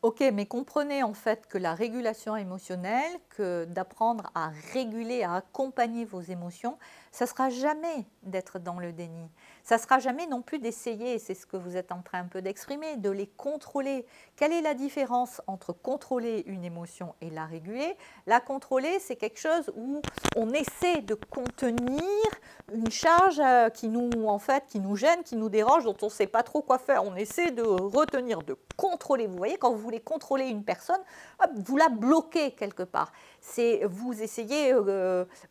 Ok, mais comprenez en fait que la régulation émotionnelle, que d'apprendre à réguler, à accompagner vos émotions, ça ne sera jamais d'être dans le déni. Ça ne sera jamais non plus d'essayer, et c'est ce que vous êtes en train un peu d'exprimer, de les contrôler. Quelle est la différence entre contrôler une émotion et la réguler? La contrôler, c'est quelque chose où on essaie de contenir une charge qui nous gêne, qui nous dérange, dont on ne sait pas trop quoi faire. On essaie de retenir, de contrôler. Vous voyez, quand vous voulez contrôler une personne, hop, vous la bloquez quelque part. C'est vous essayez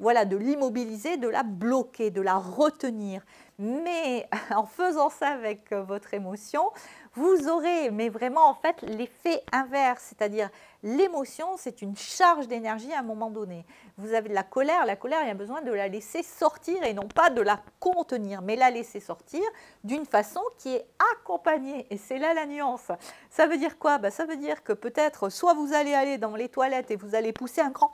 voilà, de l'immobiliser, de la bloquer, de la retenir. Mais en faisant ça avec votre émotion, vous aurez, mais vraiment en fait, l'effet inverse, c'est-à-dire l'émotion, c'est une charge d'énergie à un moment donné. Vous avez de la colère, il y a besoin de la laisser sortir et non pas de la contenir, mais la laisser sortir d'une façon qui est accompagnée. Et c'est là la nuance. Ça veut dire quoi? Ça veut dire que peut-être soit vous allez aller dans les toilettes et vous allez pousser un grand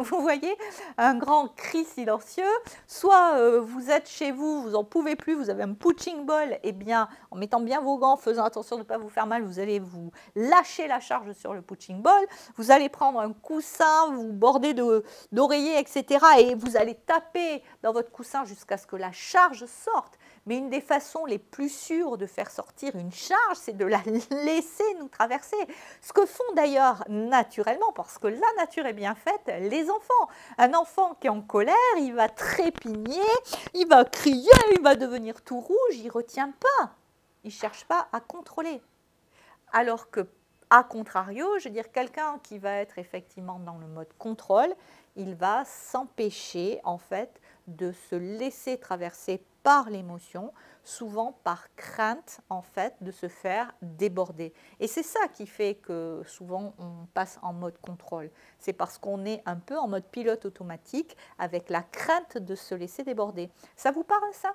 vous voyez, un grand cri silencieux, soit vous êtes chez vous, vous n'en pouvez plus, vous avez un punching ball, et bien en mettant bien vos gants, faisant attention de ne pas vous faire mal, vous allez vous lâcher la charge sur le punching ball, vous allez prendre un coussin, vous border d'oreiller, etc. et vous allez taper dans votre coussin jusqu'à ce que la charge sorte. Mais une des façons les plus sûres de faire sortir une charge, c'est de la laisser nous traverser. Ce que font d'ailleurs naturellement, parce que la nature est bien faite, les enfants. Un enfant qui est en colère, il va trépigner, il va crier, il va devenir tout rouge, il ne retient pas. Il ne cherche pas à contrôler. Alors que, à contrario, je veux dire, quelqu'un qui va être effectivement dans le mode contrôle, il va s'empêcher en fait de se laisser traverser par l'émotion, souvent par crainte en fait de se faire déborder. Et c'est ça qui fait que souvent on passe en mode contrôle. C'est parce qu'on est un peu en mode pilote automatique avec la crainte de se laisser déborder. Ça vous parle ça ?